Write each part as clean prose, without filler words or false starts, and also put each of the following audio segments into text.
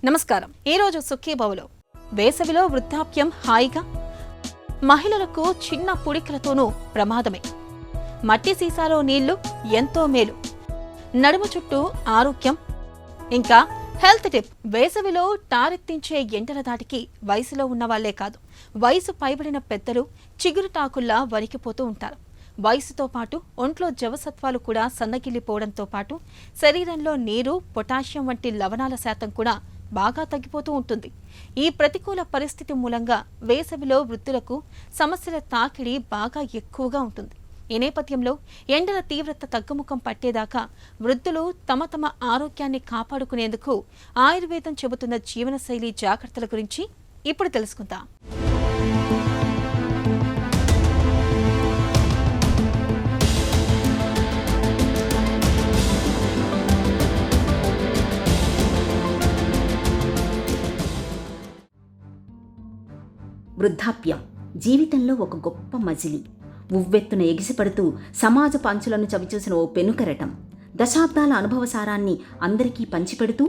నమస్కారం. ఈరోజు సుఖీభవలో వేసవిలో వృద్ధాప్యం హాయిగా, మహిళలకు చిన్న పుడికలతోనూ ప్రమాదమే. మట్టి సీసాలో నీళ్లు ఎంతో మేలు, నడుము చుట్టూ ఆరోగ్యం. ఇంకా హెల్త్ టిప్, వేసవిలో టారెత్తించే ఎండల దాటికి వయసులో ఉన్నవాళ్లే కాదు, వయసు పైబడిన పెద్దలు చిగురుటాకుల్లా వణికిపోతూ ఉంటారు. వయసుతో పాటు ఒంట్లో జవసత్వాలు కూడా సన్నగిల్లిపోవడంతో పాటు శరీరంలో నీరు, పొటాషియం వంటి లవణాల శాతం కూడా బాగా తగ్గిపోతూ ఉంటుంది. ఈ ప్రతికూల పరిస్థితి మూలంగా వేసవిలో వృద్ధులకు సమస్యల తాకిడి బాగా ఎక్కువగా ఉంటుంది. ఈ నేపథ్యంలో ఎండల తీవ్రత తగ్గుముఖం పట్టేదాకా వృద్ధులు తమ ఆరోగ్యాన్ని కాపాడుకునేందుకు ఆయుర్వేదం చెబుతున్న జీవనశైలి జాగ్రత్తల గురించి ఇప్పుడు తెలుసుకుందాం. వృద్ధాప్యం జీవితంలో ఒక గొప్ప మజిలీ. ఉవ్వెత్తున ఎగిసిపడుతూ సమాజ పంచులను చవిచూసిన ఓ పెనుకెరటం. దశాబ్దాల అనుభవసారాన్ని అందరికీ పంచిపెడుతూ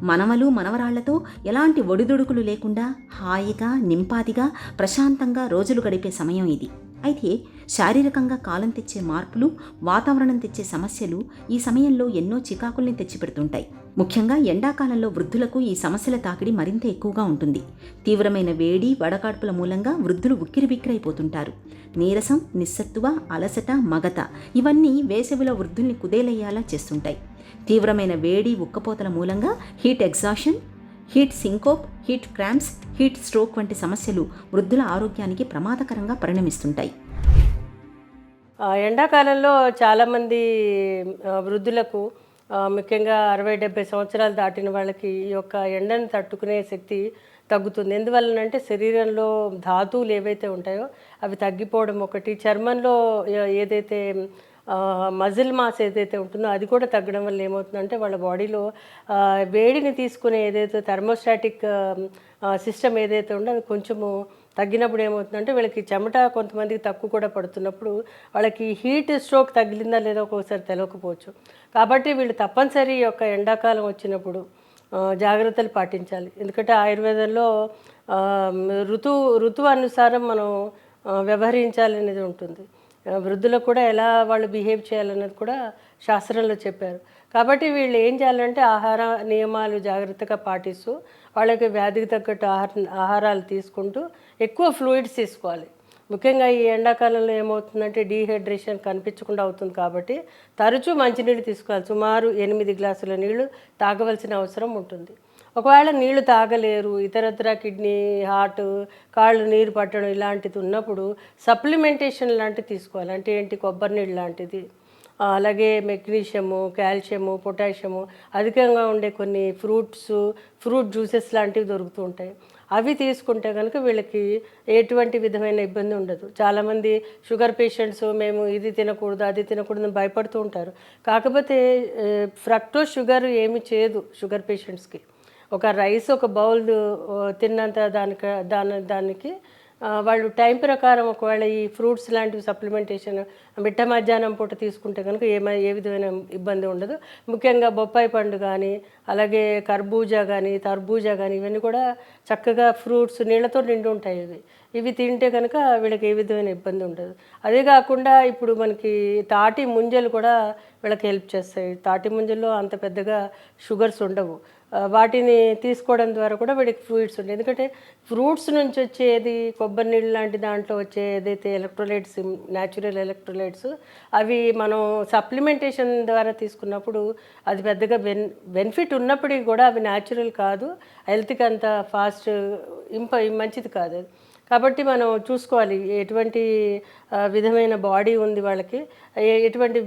మనవలు మనవరాళ్లతో ఎలాంటి ఒడిదుడుకులు లేకుండా హాయిగా, నింపాదిగా, ప్రశాంతంగా రోజులు గడిపే సమయం ఇది. అయితే శారీరకంగా కాలం తెచ్చే మార్పులు, వాతావరణం తెచ్చే సమస్యలు ఈ సమయంలో ఎన్నో చికాకుల్ని తెచ్చిపెడుతుంటాయి. ముఖ్యంగా ఎండాకాలంలో వృద్ధులకు ఈ సమస్యల తాకిడి మరింత ఎక్కువగా ఉంటుంది. తీవ్రమైన వేడి, వడగాడ్పుల మూలంగా వృద్ధులు ఉక్కిరిబిక్కిరైపోతుంటారు. నీరసం, నిస్సత్తువ, అలసట, మగత ఇవన్నీ వేసవిలో వృద్ధుల్ని కుదేలయ్యేలా చేస్తుంటాయి. తీవ్రమైన వేడి, ఉక్కపోతల మూలంగా heat exhaustion, heat syncope, heat cramps, heat stroke వంటి సమస్యలు వృద్ధుల ఆరోగ్యానికి ప్రమాదకరంగా పరిణమిస్తుంటాయి. ఎండాకాలంలో చాలామంది వృద్ధులకు, ముఖ్యంగా 60-70 సంవత్సరాలు దాటిన వాళ్ళకి ఈ యొక్క ఎండను తట్టుకునే శక్తి తగ్గుతుంది. ఎందువల్లనంటే శరీరంలో ధాతువులు ఏవైతే ఉంటాయో అవి తగ్గిపోవడం ఒకటి, చర్మంలో ఏదైతే మజిల్ మాస్ ఏదైతే ఉంటుందో అది కూడా తగ్గడం వల్ల ఏమవుతుందంటే వాళ్ళ బాడీలో వేడిని తీసుకునే ఏదైతే థర్మోస్టాటిక్ సిస్టమ్ ఏదైతే ఉందో అది కొంచెము తగ్గినప్పుడు ఏమవుతుందంటే వీళ్ళకి చెమట కొంతమందికి తక్కువ కూడా పడుతున్నప్పుడు వాళ్ళకి హీట్ స్ట్రోక్ తగిలిందా లేదా ఒక్కొక్కసారి తెలియకపోవచ్చు. కాబట్టి వీళ్ళు తప్పనిసరి యొక్క ఎండాకాలం వచ్చినప్పుడు జాగ్రత్తలు పాటించాలి. ఎందుకంటే ఆయుర్వేదంలో ఋతువు అనుసారం మనం వ్యవహరించాలి అనేది ఉంటుంది. వృద్ధులకు కూడా ఎలా వాళ్ళు బిహేవ్ చేయాలన్నది కూడా శాస్త్రంలో చెప్పారు. కాబట్టి వీళ్ళు ఏం చేయాలంటే ఆహార నియమాలు జాగ్రత్తగా పాటిస్తూ వాళ్ళకి వ్యాధికి తగ్గట్టు ఆహారాలు తీసుకుంటూ ఎక్కువ ఫ్లూయిడ్స్ తీసుకోవాలి. ముఖ్యంగా ఈ ఎండాకాలంలో ఏమవుతుందంటే డీహైడ్రేషన్ కనిపించకుండా అవుతుంది. కాబట్టి తరచూ మంచినీళ్ళు తీసుకోవాలి. సుమారు 8 గ్లాసుల నీళ్లు తాగవలసిన అవసరం ఉంటుంది. ఒకవేళ నీళ్లు తాగలేరు, ఇతరత్ర కిడ్నీ, హార్ట్, కాళ్ళు నీరు పట్టడం ఇలాంటిది ఉన్నప్పుడు సప్లిమెంటేషన్ లాంటివి తీసుకోవాలి. అంటే ఏంటి, కొబ్బరి నీళ్ళు లాంటిది, అలాగే మెగ్నీషియము, కాల్షియము, పొటాషియము అధికంగా ఉండే కొన్ని ఫ్రూట్ జ్యూసెస్ లాంటివి దొరుకుతూ ఉంటాయి. అవి తీసుకుంటే కనుక వీళ్ళకి ఎటువంటి విధమైన ఇబ్బంది ఉండదు. చాలామంది షుగర్ పేషెంట్స్ మేము ఇది తినకూడదు అది తినకూడదు భయపడుతూ ఉంటారు. కాకపోతే ఫ్రక్టోజ్ షుగర్ ఏమి చేయదు షుగర్ పేషెంట్స్కి. ఒక రైస్ ఒక బౌల్ తిన్నంత దానికి వాళ్ళు టైం ప్రకారం ఒకవేళ ఈ ఫ్రూట్స్ లాంటివి సప్లిమెంటేషన్ మిట్ట మధ్యాహ్నం పూట తీసుకుంటే కనుక ఏ విధమైన ఇబ్బంది ఉండదు. ముఖ్యంగా బొప్పాయి పండు కానీ, అలాగే కర్బూజా కానీ, తర్బూజా కానీ ఇవన్నీ కూడా చక్కగా ఫ్రూట్స్ నీళ్ళతో నిండి ఉంటాయి. ఇవి తింటే కనుక వీళ్ళకి ఏ విధమైన ఇబ్బంది ఉండదు. అదే కాకుండా ఇప్పుడు మనకి తాటి ముంజలు కూడా వీళ్ళకి హెల్ప్ చేస్తాయి. తాటి ముంజల్లో అంత పెద్దగా షుగర్స్ ఉండవు. వాటిని తీసుకోవడం ద్వారా కూడా వీడికి ఫ్రూట్స్ ఉంటాయి. ఎందుకంటే ఫ్రూట్స్ నుంచి వచ్చేది కొబ్బరి నీళ్ళు లాంటి దాంట్లో వచ్చే ఏదైతే ఎలక్ట్రోలైట్స్, న్యాచురల్ ఎలక్ట్రోలైట్స్ అవి మనం సప్లిమెంటేషన్ ద్వారా తీసుకున్నప్పుడు అది పెద్దగా బెనిఫిట్ ఉన్నప్పటికీ కూడా అవి న్యాచురల్ కాదు, హెల్త్కి అంత ఫాస్ట్ మంచిది కాదు అది. కాబట్టి మనం చూసుకోవాలి ఎటువంటి విధమైన బాడీ ఉంది వాళ్ళకి, ఎటువంటి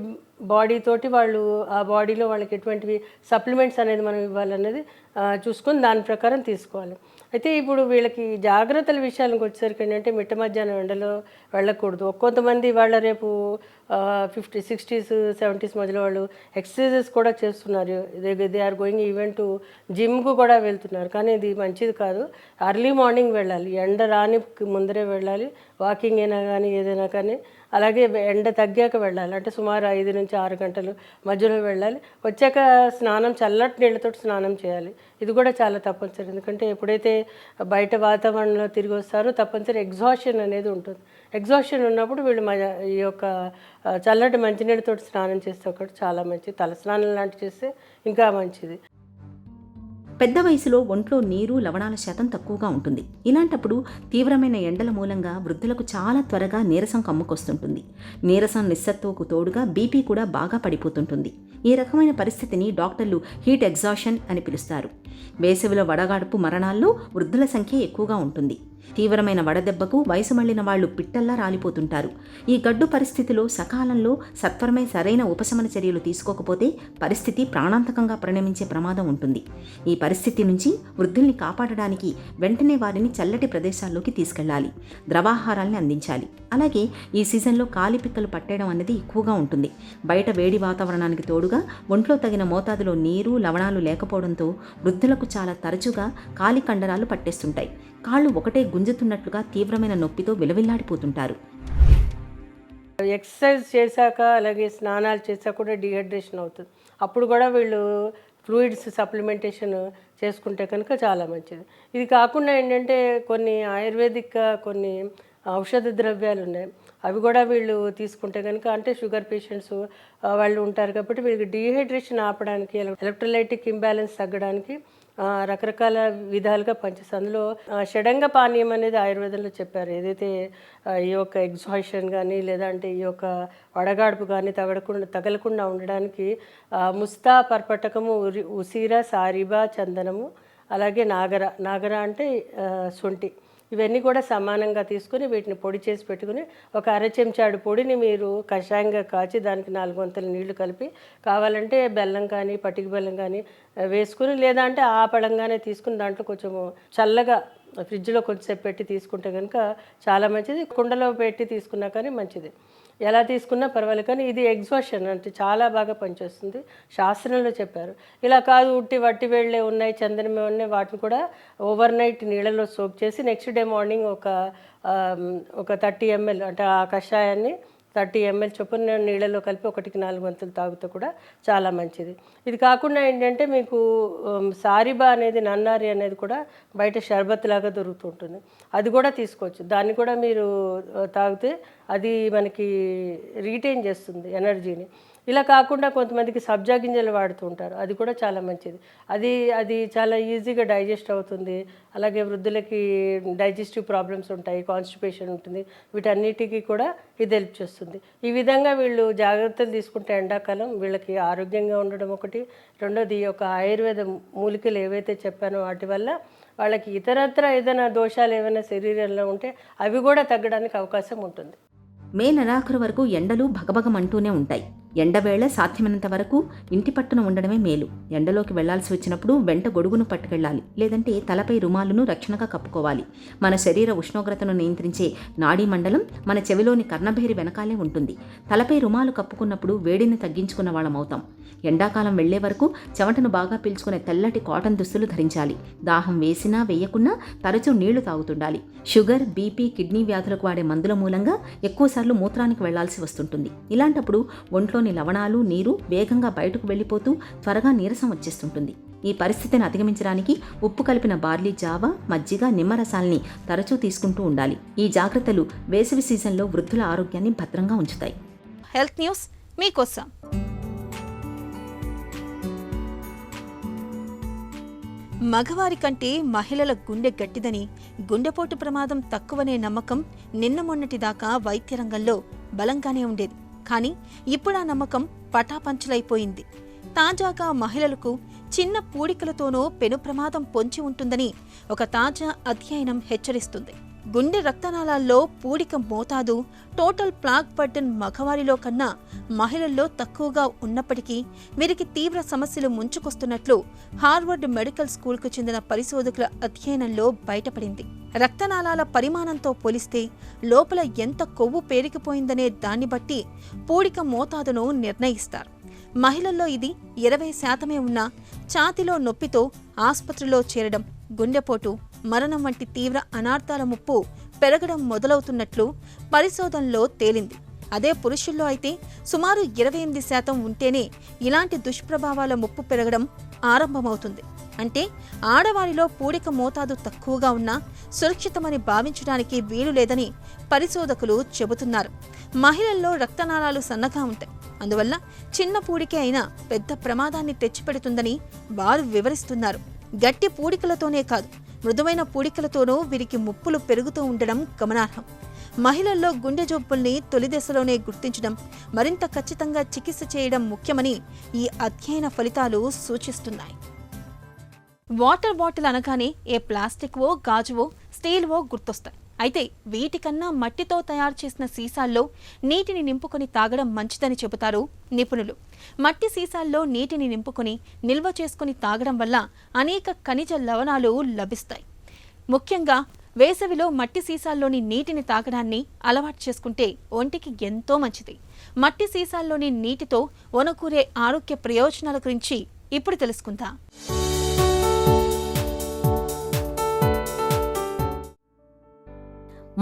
బాడీతోటి వాళ్ళు ఆ బాడీలో వాళ్ళకి ఎటువంటివి సప్లిమెంట్స్ అనేది మనం ఇవ్వాలనేది చూసుకొని దాని ప్రకారం తీసుకోవాలి. అయితే ఇప్పుడు వీళ్ళకి జాగ్రత్తల విషయానికి వచ్చేసరికి ఏంటంటే మిట్ట మధ్యాహ్నం ఎండలో వెళ్ళకూడదు. కొంతమంది వాళ్ళ రేపు 50s, 60s, 70s మధ్యలో వాళ్ళు ఎక్సర్సైజెస్ కూడా చేస్తున్నారు. They are going even to జిమ్కు కూడా వెళ్తున్నారు. కానీ ఇది మంచిది కాదు. అర్లీ మార్నింగ్ వెళ్ళాలి, ఎండ రాని ముందరే వెళ్ళాలి. వాకింగ్ అయినా కానీ ఏదైనా కానీ, అలాగే ఎండ తగ్గాక వెళ్ళాలి. అంటే సుమారు 5 నుంచి నుంచి 6 గంటలు మధ్యలో వెళ్ళాలి. వచ్చాక స్నానం చల్లటి నీళ్ళతో స్నానం చేయాలి. ఇది కూడా చాలా తప్పనిసరి. ఎందుకంటే ఎప్పుడైతే బయట వాతావరణంలో తిరిగి వస్తారో తప్పనిసరి ఎగ్జాషన్ అనేది ఉంటుంది. ఎగ్జాషన్ ఉన్నప్పుడు వీళ్ళు ఈ యొక్క చల్లటి మంచినీళ్ళతో స్నానం చేస్తే ఒకటి చాలా మంచిది. తలస్నానం లాంటివి చేస్తే ఇంకా మంచిది. పెద్ద వయసులో ఒంట్లో నీరు లవణాల శాతం తక్కువగా ఉంటుంది. ఇలాంటప్పుడు తీవ్రమైన ఎండల మూలంగా వృద్ధులకు చాలా త్వరగా నీరసం కమ్ముకొస్తుంటుంది. నీరసం నిస్సత్తువకు తోడుగా బీపీ కూడా బాగా పడిపోతుంటుంది. ఈ రకమైన పరిస్థితిని డాక్టర్లు హీట్ ఎగ్జాషన్ అని పిలుస్తారు. వేసవిలో వడగాడుపు మరణాల్లో వృద్ధుల సంఖ్య ఎక్కువగా ఉంటుంది. తీవ్రమైన వడదెబ్బకు వయసు మళ్లిన వాళ్లు పిట్టల్లా రాలిపోతుంటారు. ఈ గడ్డు పరిస్థితిలో సకాలంలో సత్వరమే సరైన ఉపశమన చర్యలు తీసుకోకపోతే పరిస్థితి ప్రాణాంతకంగా పరిణమించే ప్రమాదం ఉంటుంది. ఈ పరిస్థితి నుంచి వృద్ధుల్ని కాపాడడానికి వెంటనే వారిని చల్లటి ప్రదేశాల్లోకి తీసుకెళ్లాలి. ద్రవాహారాల్ని అందించాలి. అలాగే ఈ సీజన్లో కాలిపిక్కలు పట్టేయడం అనేది ఎక్కువగా ఉంటుంది. బయట వేడి వాతావరణానికి తోడుగా ఒంట్లో తగిన మోతాదులో నీరు లవణాలు లేకపోవడంతో వృద్ధులకు చాలా తరచుగా కాలి కండరాలు పట్టేస్తుంటాయి. కాళ్ళు ఒకటే గుంజుతున్నట్లుగా తీవ్రమైన నొప్పితో విలవిల్లాడిపోతుంటారు. ఎక్సర్సైజ్ చేశాక అలాగే స్నానాలు చేశాక కూడా డీహైడ్రేషన్ అవుతుంది. అప్పుడు కూడా వీళ్ళు ఫ్లూయిడ్స్ సప్లిమెంటేషన్ చేసుకుంటే కనుక చాలా మంచిది. ఇది కాకుండా ఏంటంటే కొన్ని ఆయుర్వేదిక్ కొన్ని ఔషధ ద్రవ్యాలు ఉన్నాయి. అవి కూడా వీళ్ళు తీసుకుంటే కనుక, అంటే షుగర్ పేషెంట్స్ వాళ్ళు ఉంటారు కాబట్టి వీళ్ళకి డీహైడ్రేషన్ ఆపడానికి, ఎలక్ట్రోలైటిక్ ఇంబ్యాలెన్స్ తగ్గడానికి రకరకాల విధాలుగా పనిచేస్తుంది. అందులో షడంగ పానీయం అనేది ఆయుర్వేదంలో చెప్పారు. ఏదైతే ఈ యొక్క ఎగ్జాషన్ కానీ లేదంటే ఈ యొక్క వడగాడుపు కానీ తగలకుండా ఉండడానికి ముస్తా, పర్పటకము, ఉసిర, సారిబ, చందనము, అలాగే నాగర అంటే శొంఠి, ఇవన్నీ కూడా సమానంగా తీసుకుని వీటిని పొడి చేసి పెట్టుకుని ఒక అర చెంచాడు పొడిని మీరు కషాయంగా కాచి దానికి 4 వంతుల నీళ్లు కలిపి కావాలంటే బెల్లం కానీ పటిక బెల్లం కానీ వేసుకుని, లేదా అంటే ఆ పడంగానే తీసుకుని దాంట్లో కొంచెము చల్లగా ఫ్రిడ్జ్లో కొంచెంసేపు పెట్టి తీసుకుంటే కనుక చాలా మంచిది. కుండలో పెట్టి తీసుకున్నా కానీ మంచిది. ఎలా తీసుకున్నా పర్వాలేదు. కానీ ఇది ఎగ్జాషన్ అంటే చాలా బాగా పనిచేస్తుంది, శాస్త్రంలో చెప్పారు. ఇలా కాదు వట్టి వేళ్ళే ఉన్నాయి, చందనమే ఉన్నాయి, వాటిని కూడా ఓవర్ నైట్ నీళ్ళలో సోక్ చేసి నెక్స్ట్ డే మార్నింగ్ ఒక 30 ml అంటే ఆ కషాయాన్ని 30 ml చొప్పున నీళ్ళలో కలిపి 1కి 4 వంతులు తాగితే కూడా చాలా మంచిది. ఇది కాకుండా ఏంటంటే మీకు సారిబా అనేది, నన్నారి అనేది కూడా బయట షర్బత్ లాగా దొరుకుతుంటుంది. అది కూడా తీసుకోవచ్చు. దాన్ని కూడా మీరు తాగితే అది మనకి రీటైన్ చేస్తుంది ఎనర్జీని. ఇలా కాకుండా కొంతమందికి సబ్జా గింజలు వాడుతూ ఉంటారు. అది కూడా చాలా మంచిది. అది చాలా ఈజీగా డైజెస్ట్ అవుతుంది. అలాగే వృద్ధులకి డైజెస్టివ్ ప్రాబ్లమ్స్ ఉంటాయి, కాన్స్టిపేషన్ ఉంటుంది, వీటన్నిటికీ కూడా ఇది హెల్ప్ చేస్తుంది. ఈ విధంగా వీళ్ళు జాగ్రత్తలు తీసుకుంటే ఎండాకాలం వీళ్ళకి ఆరోగ్యంగా ఉండడం ఒకటి. రెండోది ఈ యొక్క ఆయుర్వేద మూలికలు ఏవైతే చెప్పానో వాటి వల్ల వాళ్ళకి ఇతరత్ర ఏదైనా దోషాలు ఏమైనా శరీరంలో ఉంటే అవి కూడా తగ్గడానికి అవకాశం ఉంటుంది. మే నెలాఖరు వరకు ఎండలు భగభగమంటూనే ఉంటాయి. ఎండవేళ సాధ్యమైనంత వరకు ఇంటి పట్టున ఉండడమే మేలు. ఎండలోకి వెళ్లాల్సి వచ్చినప్పుడు వెంట గొడుగును పట్టుకెళ్ళాలి, లేదంటే తలపై రుమాలును రక్షణగా కప్పుకోవాలి. మన శరీర ఉష్ణోగ్రతను నియంత్రించే నాడీ మండలం మన చెవిలోని కర్ణభేరి వెనకాలే ఉంటుంది. తలపై రుమాలు కప్పుకున్నప్పుడు వేడిని తగ్గించుకున్న వాళ్ళమవుతాం. ఎండాకాలం వెళ్లే వరకు చెమటను బాగా పీల్చుకునే తెల్లటి కాటన్ దుస్తులు ధరించాలి. దాహం వేసినా వేయకున్నా తరచూ నీళ్లు తాగుతుండాలి. షుగర్, బీపీ, కిడ్నీ వ్యాధులకు వాడే మందుల మూలంగా ఎక్కువసార్లు మూత్రానికి వెళ్లాల్సి వస్తుంటుంది. ఇలాంటప్పుడు ఒంట్లోని లవణాలు, నీరు వేగంగా బయటకు వెళ్లిపోతూ త్వరగా నీరసం వచ్చేస్తుంటుంది. ఈ పరిస్థితిని అధిగమించడానికి ఉప్పు కలిపిన బార్లీ జావ, మజ్జిగ, నిమ్మరసాల్ని తరచూ తీసుకుంటూ ఉండాలి. ఈ జాగ్రత్తలు వేసవి సీజన్లో వృద్ధుల ఆరోగ్యాన్ని భద్రంగా ఉంచుతాయి. హెల్త్ న్యూస్ మీకోసం. మగవారి కంటే మహిళల గుండె గట్టిదని, గుండెపోటు ప్రమాదం తక్కువనే నమ్మకం నిన్న మొన్నటిదాకా వైద్య రంగంలో బలంగానే ఉండేది. కానీ ఇప్పుడు ఆ నమ్మకం పటాపంచలైపోయింది. తాజాగా మహిళలకు చిన్న పూడికలతోనూ పెను ప్రమాదం పొంచి ఉంటుందని ఒక తాజా అధ్యయనం హెచ్చరిస్తుంది. గుండె రక్తనాళాల్లో పూడిక మోతాదు టోటల్ ప్లాక్ బర్డెన్ మగవారిలో కన్నా మహిళల్లో తక్కువగా ఉన్నప్పటికీ వీరికి తీవ్ర సమస్యలు ముంచుకొస్తున్నట్లు హార్వర్డ్ మెడికల్ స్కూల్కు చెందిన పరిశోధకుల అధ్యయనంలో బయటపడింది. రక్తనాళాల పరిమాణంతో పోలిస్తే లోపల ఎంత కొవ్వు పేరుకుపోయిందనే దాన్ని బట్టి పూడిక మోతాదును నిర్ణయిస్తారు. మహిళల్లో ఇది 20% ఉన్నా ఛాతీలో నొప్పితో ఆసుపత్రిలో చేరడం, గుండెపోటు, మరణం వంటి తీవ్ర అనార్థాల ముప్పు పెరగడం మొదలవుతున్నట్లు పరిశోధనలో తేలింది. అదే పురుషుల్లో అయితే సుమారు 28% ఉంటేనే ఇలాంటి దుష్ప్రభావాల ముప్పు పెరగడం ఆరంభమవుతుంది. అంటే ఆడవారిలో పూడిక మోతాదు తక్కువగా ఉన్నా సురక్షితమని భావించడానికి వీలు లేదని పరిశోధకులు చెబుతున్నారు. మహిళల్లో రక్తనాళాలు సన్నగా ఉంటాయి. అందువల్ల చిన్న పూడికే అయినా పెద్ద ప్రమాదాన్ని తెచ్చిపెడుతుందని వారు వివరిస్తున్నారు. గట్టి పూడికలతోనే కాదు, మృదువైన పూడికలతోనూ వీరికి ముప్పులు పెరుగుతూ ఉండడం గమనార్హం. మహిళల్లో గుండె జబ్బుల్ని తొలి దశలోనే గుర్తించడం, మరింత ఖచ్చితంగా చికిత్స చేయడం ముఖ్యమని ఈ అధ్యయన ఫలితాలు సూచిస్తున్నాయి. వాటర్ బాటిల్ అనగానే ఏ ప్లాస్టిక్వో, గాజువో, స్టీల్వో గుర్తొస్తాయి. అయితే వీటికన్నా మట్టితో తయారు చేసిన సీసాల్లో నీటిని నింపుకొని తాగడం మంచిదని చెబుతారు నిపుణులు. మట్టి సీసాల్లో నీటిని నింపుకొని నిల్వ చేసుకుని తాగడం వల్ల అనేక ఖనిజ లవణాలు లభిస్తాయి. ముఖ్యంగా వేసవిలో మట్టి సీసాల్లోని నీటిని తాగడాన్ని అలవాటు చేసుకుంటే ఒంటికి ఎంతో మంచిది. మట్టి సీసాల్లోని నీటితో ఒనకూరే ఆరోగ్య ప్రయోజనాల గురించి ఇప్పుడు తెలుసుకుందాం.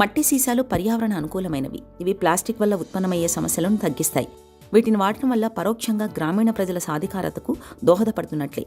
మట్టి సీసాలు పర్యావరణ అనుకూలమైనవి. ఇవి ప్లాస్టిక్ వల్ల ఉత్పన్నమయ్యే సమస్యలను తగ్గిస్తాయి. వీటిని వాడటం వల్ల పరోక్షంగా గ్రామీణ ప్రజల సాధికారతకు దోహదపడుతున్నట్లే.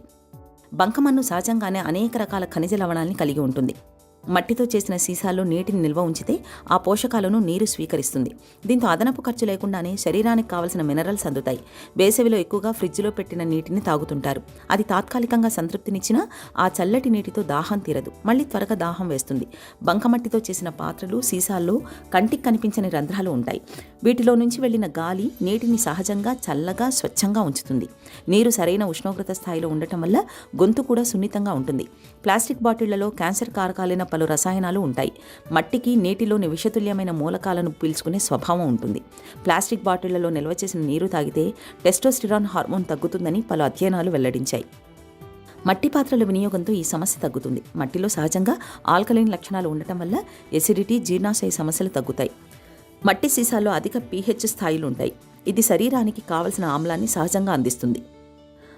బంకమన్ను సహజంగానే అనేక రకాల ఖనిజ లవణాల్ని కలిగి ఉంటుంది. మట్టితో చేసిన సీసాల్లో నీటిని నిల్వ ఉంచితే ఆ పోషకాలను నీరు స్వీకరిస్తుంది. దీంతో అదనపు ఖర్చు లేకుండానే శరీరానికి కావలసిన మినరల్స్ అందుతాయి. వేసవిలో ఎక్కువగా ఫ్రిడ్జ్లో పెట్టిన నీటిని తాగుతుంటారు. అది తాత్కాలికంగా సంతృప్తినిచ్చినా ఆ చల్లటి నీటితో దాహం తీరదు, మళ్ళీ త్వరగా దాహం వేస్తుంది. బంకమట్టితో చేసిన పాత్రలు, సీసాల్లో కంటికి కనిపించని రంధ్రాలు ఉంటాయి. వీటిలో నుంచి వెళ్లిన గాలి నీటిని సహజంగా చల్లగా, స్వచ్ఛంగా ఉంచుతుంది. నీరు సరైన ఉష్ణోగ్రత స్థాయిలో ఉండటం వల్ల గొంతు కూడా సున్నితంగా ఉంటుంది. ప్లాస్టిక్ బాటిళ్లలో క్యాన్సర్ కారకాలైన పలు రసాయనాలు ఉంటాయి. మట్టికి నీటిలోని విషతుల్యమైన మూలకాలను పీల్చుకునే స్వభావం ఉంటుంది. ప్లాస్టిక్ బాటిళ్లలో నిల్వ చేసిన నీరు తాగితే టెస్టోస్టిరాన్ హార్మోన్ తగ్గుతుందని పలు అధ్యయనాలు వెల్లడించాయి. మట్టి పాత్రల వినియోగంతో ఈ సమస్య తగ్గుతుంది. మట్టిలో సహజంగా ఆల్కలైన్ లక్షణాలు ఉండటం వల్ల ఎసిడిటీ, జీర్ణాశయ సమస్యలు తగ్గుతాయి. మట్టి సీసాల్లో అధిక pH స్థాయిలు ఉంటాయి. ఇది శరీరానికి కావలసిన ఆమ్లాన్ని సహజంగా అందిస్తుంది.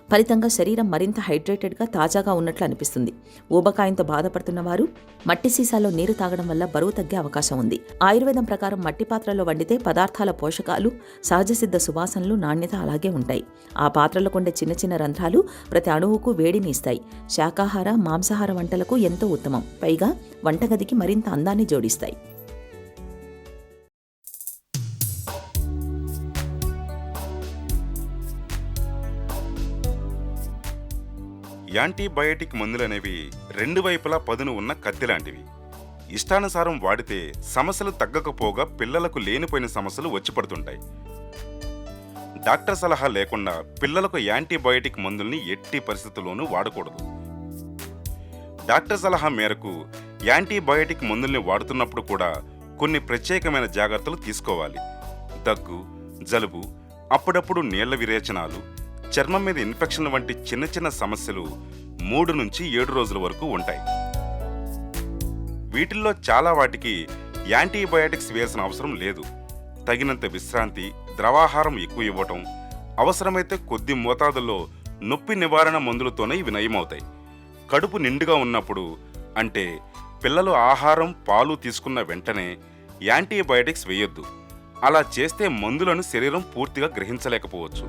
ఫలితంగా శరీరం మరింత హైడ్రేటెడ్గా, తాజాగా ఉన్నట్లు అనిపిస్తుంది. ఊబకాయంతో బాధపడుతున్న వారు మట్టి సీసాల్లో నీరు తాగడం వల్ల బరువు తగ్గే అవకాశం ఉంది. ఆయుర్వేదం ప్రకారం మట్టి పాత్రలో వండితే పదార్థాల పోషకాలు, సహజసిద్ధ సువాసనలు, నాణ్యత అలాగే ఉంటాయి. ఆ పాత్రలకు ఉండే చిన్న చిన్న రంధ్రాలు ప్రతి అణువుకు వేడిని ఇస్తాయి. శాకాహార, మాంసాహార వంటలకు ఎంతో ఉత్తమం. పైగా వంటగదికి మరింత అందాన్ని జోడిస్తాయి. యాంటీబయాటిక్ మందులనేవి రెండు వైపులా పదును ఉన్న కత్తి లాంటివి. ఇష్టానుసారం వాడితే సమస్యలు తగ్గకపోగా పిల్లలకు లేనిపోయిన సమస్యలు వచ్చి పడుతుంటాయి. డాక్టర్ సలహా లేకుండా పిల్లలకు యాంటీబయాటిక్ మందుల్ని ఎట్టి పరిస్థితుల్లోనూ వాడకూడదు. డాక్టర్ సలహా మేరకు యాంటీబయాటిక్ మందుల్ని వాడుతున్నప్పుడు కూడా కొన్ని ప్రత్యేకమైన జాగ్రత్తలు తీసుకోవాలి. దగ్గు, జలుబు, అప్పుడప్పుడు నీళ్ల విరేచనాలు, చర్మం మీద ఇన్ఫెక్షన్ల వంటి చిన్న చిన్న సమస్యలు 3 నుంచి 7 రోజుల వరకు ఉంటాయి. వీటిల్లో చాలా వాటికి యాంటీబయాటిక్స్ వేయాల్సిన అవసరం లేదు. తగినంత విశ్రాంతి, ద్రవాహారం ఎక్కువ ఇవ్వటం, అవసరమైతే కొద్ది మోతాదుల్లో నొప్పి నివారణ మందులతోనే ఇవి నయమవుతాయి. కడుపు నిండుగా ఉన్నప్పుడు, అంటే పిల్లలు ఆహారం, పాలు తీసుకున్న వెంటనే యాంటీబయాటిక్స్ వేయొద్దు. అలా చేస్తే మందులను శరీరం పూర్తిగా గ్రహించలేకపోవచ్చు.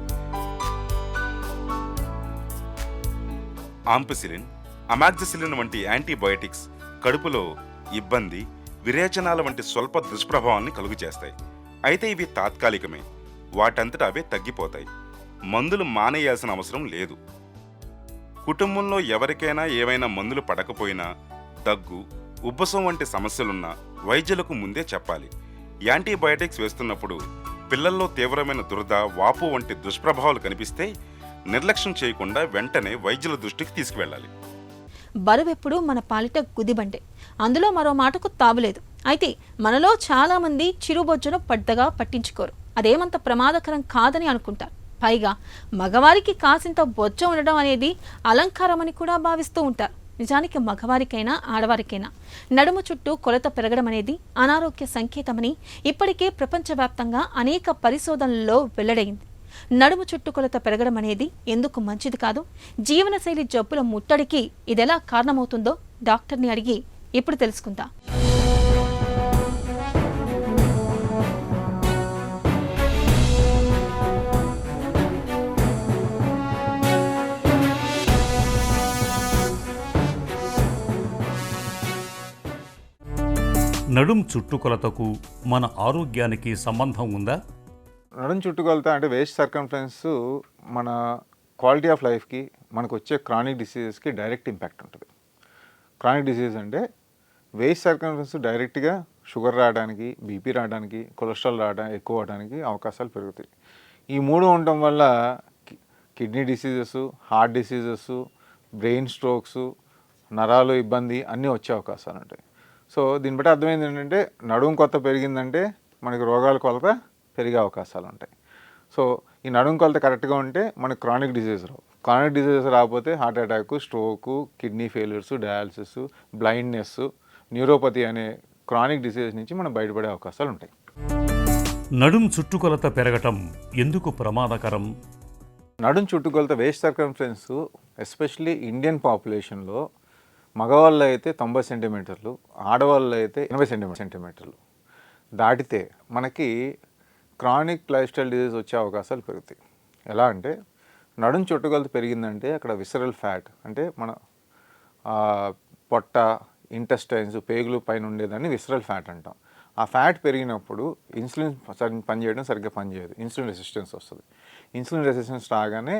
ఆంపిసిలిన్, అమాక్సిసిలిన్ వంటి యాంటీబయాటిక్స్ కడుపులో ఇబ్బంది, విరేచనాల వంటి స్వల్ప దుష్ప్రభావాన్ని కలుగు చేస్తాయి. అయితే ఇవి తాత్కాలికమే, వాటంతట అవే తగ్గిపోతాయి. మందులు మానేయాల్సిన అవసరం లేదు. కుటుంబంలో ఎవరికైనా ఏవైనా మందులు పడకపోయినా, దగ్గు, ఉబ్బసం వంటి సమస్యలున్నా వైద్యులకు ముందే చెప్పాలి. యాంటీబయాటిక్స్ వేస్తున్నప్పుడు పిల్లల్లో తీవ్రమైన దురద, వాపు వంటి దుష్ప్రభావాలు కనిపిస్తే నిర్లక్ష్యం చేయకుండా వెంటనే వైద్యుల దృష్టికి తీసుకువెళ్ళాలి. బరువెప్పుడు మన పాలిట గుదిబండే, అందులో మరో మాటకు తావులేదు. అయితే మనలో చాలా మంది చిరుబొజ్జను పెద్దగా పట్టించుకోరు. అదేమంత ప్రమాదకరం కాదని అనుకుంటారు. పైగా మగవారికి కాసింత బొజ్జ ఉండడం అనేది అలంకారమని కూడా భావిస్తూ ఉంటారు. నిజానికి మగవారికైనా ఆడవారికైనా నడుము చుట్టూ కొలత పెరగడం అనేది అనారోగ్య సంకేతమని ఇప్పటికే ప్రపంచవ్యాప్తంగా అనేక పరిశోధనల్లో వెల్లడైంది. నడుము చుట్టూ కొలత పెరగడం అనేది ఎందుకు మంచిది కాదు, జీవనశైలి జబ్బుల ముట్టడికి ఇదెలా కారణమవుతుందో డాక్టర్ని అడిగి ఇప్పుడు తెలుసుకుందాం. నడుం చుట్టుకొలతకు మన ఆరోగ్యానికి సంబంధం ఉందా? నడుం చుట్టుకొలత అంటే వేస్ట్ సర్కంఫరెన్స్ మన క్వాలిటీ ఆఫ్ లైఫ్కి, మనకు వచ్చే క్రానిక్ డిసీజెస్కి డైరెక్ట్ ఇంపాక్ట్ ఉంటుంది. క్రానిక్ డిసీజ్ అంటే వేస్ట్ సర్కంఫరెన్స్ డైరెక్ట్గా షుగర్ రావడానికి, బీపీ రావడానికి, కొలెస్ట్రాల్ ఎక్కువ అవడానికి అవకాశాలు పెరుగుతాయి. ఈ మూడు ఉండటం వల్ల kidney diseases, heart diseases, brain strokes, నరాలు ఇబ్బంది అన్నీ వచ్చే అవకాశాలు ఉంటాయి. సో దీన్ని బట్టి అర్థమైంది ఏంటంటే నడుము కొలత పెరిగిందంటే మనకి రోగాల కొలత పెరిగే అవకాశాలు ఉంటాయి. సో ఈ నడుము కొలత కరెక్ట్గా ఉంటే మనకు క్రానిక్ డిసీజెస్ రావు. క్రానిక్ డిసీజెస్ రాకపోతే heart attack, stroke, kidney failures, dialysis, blindness, neuropathy అనే క్రానిక్ డిసీజెస్ నుంచి మనం బయటపడే అవకాశాలు ఉంటాయి. నడుం చుట్టుకొలత పెరగటం ఎందుకు ప్రమాదకరం? నడుం చుట్టుకొలత వేస్ట్ సర్కంఫరెన్స్ ఎస్పెషల్లీ ఇండియన్ పాపులేషన్లో మగవాళ్ళు అయితే 90 సెంటీమీటర్లు, ఆడవాళ్ళు అయితే 80 సెంటీమీటర్లు దాటితే మనకి క్రానిక్ లైఫ్ స్టైల్ డిజీజ్ వచ్చే అవకాశాలు పెరుగుతాయి. ఎలా అంటే నడుం చుట్టుకొలత పెరిగిందంటే అక్కడ విసరల్ ఫ్యాట్ అంటే మన పొట్ట, ఇంటెస్టైన్స్, పేగులు పైన ఉండేదాన్ని విసరల్ ఫ్యాట్ అంటాం. ఆ ఫ్యాట్ పెరిగినప్పుడు ఇన్సులిన్ పనిచేయడం సరిగ్గా పనిచేయదు, ఇన్సులిన్ రెసిస్టెన్స్ వస్తుంది. ఇన్సులిన్ రెసిస్టెన్స్ రాగానే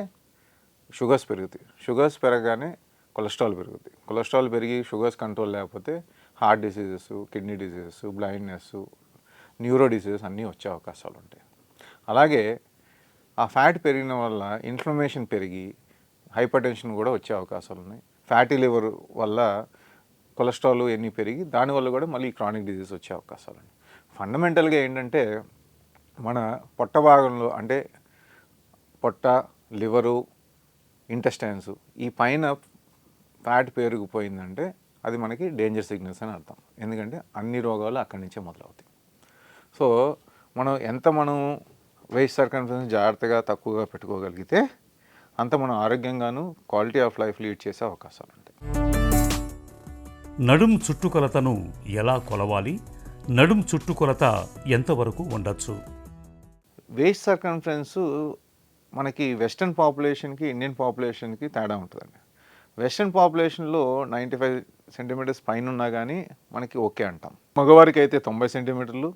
షుగర్స్ పెరుగుతాయి, షుగర్స్ పెరగగానే కొలెస్ట్రాల్ పెరుగుతాయి, కొలెస్ట్రాల్ పెరిగి షుగర్స్ కంట్రోల్ లేకపోతే heart diseases, kidney diseases, blindness, neuro diseases అన్నీ వచ్చే అవకాశాలు ఉంటాయి. అలాగే ఆ ఫ్యాట్ పెరిగిన వల్ల ఇన్ఫ్లమేషన్ పెరిగి హైపర్ టెన్షన్ కూడా వచ్చే అవకాశాలు ఉన్నాయి. ఫ్యాటీ లివర్ వల్ల కొలెస్ట్రాల్ ఎన్ని పెరిగి దానివల్ల కూడా మళ్ళీ క్రానిక్ డిసీజ్ వచ్చే అవకాశాలు ఉన్నాయి. ఫండమెంటల్గా ఏంటంటే మన పొట్ట భాగంలో అంటే పొట్ట, లివరు, ఇంటెస్టైన్స్ ఈ పైన ఫ్యాట్ పెరిగిపోయిందంటే అది మనకి డేంజర్ సిగ్నల్స్ అని అర్థం. ఎందుకంటే అన్ని రోగాలు అక్కడి నుంచే మొదలవుతాయి. సో మనం వేస్ట్ సర్కంఫరెన్స్ జాగ్రత్తగా తక్కువగా పెట్టుకోగలిగితే అంత మనం ఆరోగ్యంగాను క్వాలిటీ ఆఫ్ లైఫ్ లీడ్ చేసే అవకాశాలు ఉంటాయి. నడుం చుట్టుకొలతను ఎలా కొలవాలి? నడుం చుట్టుకొలత ఎంతవరకు ఉండొచ్చు? వేస్ట్ సర్కంఫరెన్స్ మనకి వెస్ట్రన్ పాపులేషన్కి, ఇండియన్ పాపులేషన్కి తేడా ఉంటుందండి. వెస్ట్రన్ పాపులేషన్లో 95 సెంటీమీటర్స్ పైన ఉన్నా కానీ మనకి ఓకే అంటాం. మగవారికి అయితే 90 సెంటీమీటర్లు,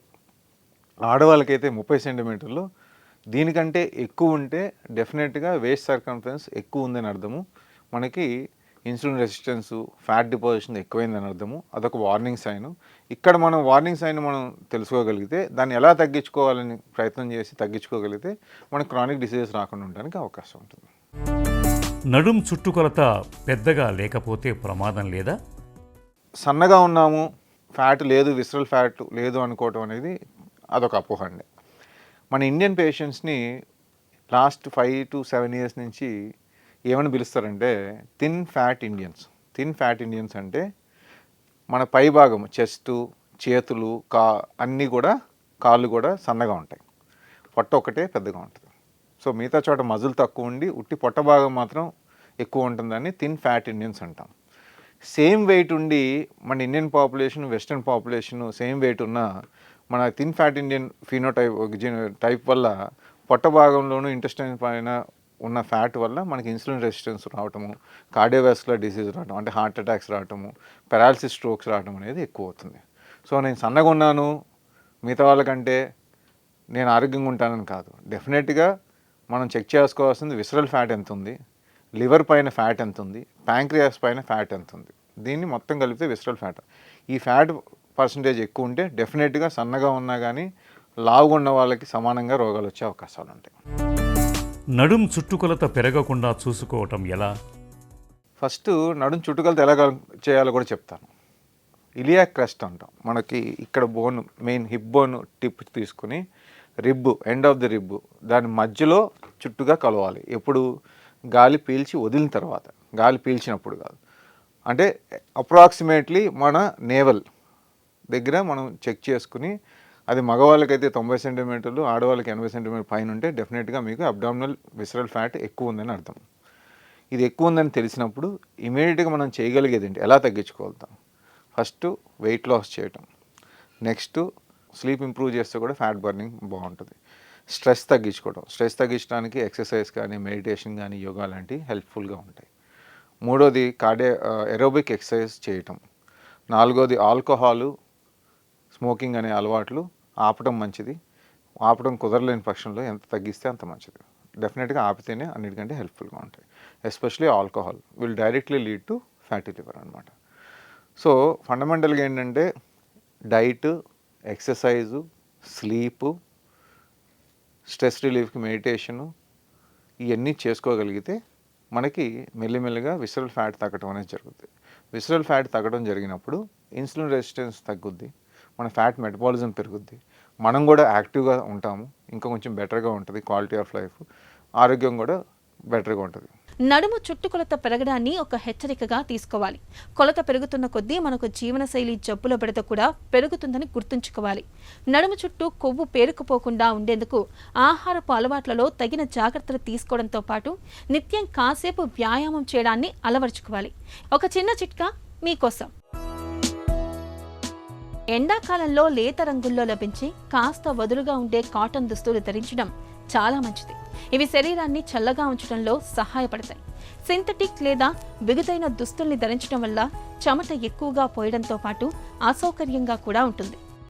ఆడవాళ్ళకైతే 30 సెంటీమీటర్లు. దీనికంటే ఎక్కువ ఉంటే డెఫినెట్గా వేస్ట్ సర్కంఫరెన్స్ ఎక్కువ ఉందని అర్థము. మనకి ఇన్సులిన్ రెసిస్టెన్స్, ఫ్యాట్ డిపాజిషన్ ఎక్కువైందని అర్థము. అదొక వార్నింగ్ సైన్. ఇక్కడ మనం వార్నింగ్ సైన్ మనం తెలుసుకోగలిగితే దాన్ని ఎలా తగ్గించుకోవాలని ప్రయత్నం చేసి తగ్గించుకోగలిగితే మనకు క్రానిక్ డిసీజెస్ రాకుండా ఉండడానికి అవకాశం ఉంటుంది. నడుం చుట్టుకొలత పెద్దగా లేకపోతే ప్రమాదం లేదా? సన్నగా ఉన్నాము, ఫ్యాట్ లేదు, విసరల్ ఫ్యాట్ లేదు అనుకోవటం అనేది అదొక అపోహ అండి. మన ఇండియన్ పేషెంట్స్ని లాస్ట్ 5 to 7 years నుంచి ఏమని పిలుస్తారంటే thin fat Indians. Thin fat Indians అంటే మన పై భాగం చెస్ట్, చేతులు, అన్నీ కూడా, కాళ్ళు కూడా సన్నగా ఉంటాయి, పొట్ట ఒకటే పెద్దగా ఉంటుంది. సో మిగతా చోట మజిల్ తక్కువ ఉండి ఉట్టి పొట్ట భాగం మాత్రం ఎక్కువ ఉంటుందని థిన్ ఫ్యాట్ ఇండియన్స్ అంటాం. సేమ్ వెయిట్ ఉండి మన Indian population, western population same wait ఉన్న మన థిన్ ఫ్యాట్ ఇండియన్ టైప్ వల్ల పొట్ట భాగంలోనూ ఇంటెస్టైన్ పైన ఉన్న ఫ్యాట్ వల్ల మనకి ఇన్సులిన్ రెసిస్టెన్స్ రావటము, కార్డియోవాస్కులర్ డిసీజ్ రావటం అంటే హార్ట్ అటాక్స్ రావటము, పెరాలసిస్, స్ట్రోక్స్ రావటం అనేది ఎక్కువ అవుతుంది. సో నేను సన్నగా ఉన్నాను మిగతా వాళ్ళకంటే నేను ఆరోగ్యంగా ఉంటానని కాదు. డెఫినెట్గా మనం చెక్ చేసుకోవాల్సింది విసరల్ ఫ్యాట్ ఎంత ఉంది, లివర్ పైన ఫ్యాట్ ఎంత ఉంది, ప్యాంక్రియాస్ పైన ఫ్యాట్ ఎంత ఉంది. దీన్ని మొత్తం కలిపితే విసరల్ ఫ్యాట్. ఈ ఫ్యాట్ పర్సంటేజ్ ఎక్కువ ఉంటే డెఫినెట్గా సన్నగా ఉన్నా కానీ లావుగా ఉన్న వాళ్ళకి సమానంగా రోగాలు వచ్చే అవకాశాలు ఉంటాయి. నడుం చుట్టుకొలత పెరగకుండా చూసుకోవటం ఎలా? ఫస్ట్ నడుం చుట్టుకొలత ఎలా చేయాలో కూడా చెప్తాను. ఇలియాక్ క్రస్ట్ అంటాం. మనకి ఇక్కడ bone, main hip bone tip తీసుకుని rib, end of the rib దాని మధ్యలో చుట్టుగా కలవాలి. ఎప్పుడు? గాలి పీల్చి వదిలిన తర్వాత, గాలి పీల్చినప్పుడు కాదు. అంటే అప్రాక్సిమేట్లీ మన నేవల్ దగ్గర మనం చెక్ చేసుకుని, అది మగవాళ్ళకైతే 90 సెంటీమీటర్లు, ఆడవాళ్ళకి 80 సెంటీమీటర్ పైన ఉంటే డెఫినెట్గా మీకు అబ్డామినల్ విసరల్ ఫ్యాట్ ఎక్కువ ఉందని అర్థం. ఇది ఎక్కువ ఉందని తెలిసినప్పుడు ఇమీడియట్గా మనం చేయగలిగేది ఏంటి, ఎలా తగ్గించుకోగలుగుతాం? ఫస్ట్ వెయిట్ లాస్ చేయటం, నెక్స్ట్ స్లీప్ ఇంప్రూవ్ చేస్తే కూడా ఫ్యాట్ బర్నింగ్ బాగుంటుంది. స్ట్రెస్ తగ్గించుకోవడం, స్ట్రెస్ తగ్గించడానికి ఎక్సర్సైజ్ కానీ, మెడిటేషన్ కానీ, యోగా లాంటివి హెల్ప్ఫుల్గా ఉంటాయి. మూడోది ఎరోబిక్ ఎక్సర్సైజ్ చేయటం. నాలుగోది ఆల్కహాలు, స్మోకింగ్ అనే అలవాట్లు ఆపడం మంచిది. ఆపడం కుదరలేని పక్షంలో ఎంత తగ్గిస్తే అంత మంచిది. డెఫినెట్గా ఆపితేనే అన్నిటికంటే హెల్ప్ఫుల్గా ఉంటాయి. Especially alcohol will directly lead to fatty liver అనమాట. సో ఫండమెంటల్గా ఏంటంటే డైట్, ఎక్సర్సైజు, స్లీపు, స్ట్రెస్ రిలీఫ్కి మెడిటేషను ఇవన్నీ చేసుకోగలిగితే మనకి మెల్లిమెల్లిగా విసరల్ ఫ్యాట్ తగ్గడం అనేది జరుగుతుంది. విసరల్ ఫ్యాట్ తగ్గడం జరిగినప్పుడు ఇన్సులిన్ రెసిస్టెన్స్ తగ్గుద్ది, మన ఫ్యాట్ మెటబాలిజం పెరుగుద్ది, మనం కూడా యాక్టివ్గా ఉంటాము, ఇంకా కొంచెం బెటర్గా ఉంటుంది, క్వాలిటీ ఆఫ్ లైఫ్, ఆరోగ్యం కూడా బెటర్గా ఉంటుంది. నడుము చుట్టుకొలత పెరగడాన్ని ఒక హెచ్చరికగా తీసుకోవాలి. కొలత పెరుగుతున్న కొద్దీ మనకు జీవనశైలి జబ్బుల బెడద కూడా పెరుగుతుందని గుర్తుంచుకోవాలి. నడుము చుట్టూ కొవ్వు పేరుకుపోకుండా ఉండేందుకు ఆహారపు అలవాట్లలో తగిన జాగ్రత్తలు తీసుకోవడంతో పాటు నిత్యం కాసేపు వ్యాయామం చేయడాన్ని అలవర్చుకోవాలి. ఒక చిన్న చిట్కా మీకోసం. ఎండాకాలంలో లేత రంగుల్లో లభించి కాస్త వదులుగా ఉండే కాటన్ దుస్తులు ధరించడం చాలా మంచిది. ఇవి శరీరాన్ని చల్లగా ఉంచడంలో సహాయపడతాయి. సింథటిక్ లేదా బిగుతైన దుస్తుల్ని ధరించడం వల్ల చెమట ఎక్కువగా పోయడంతో పాటు అసౌకర్యంగా కూడా ఉంటుంది.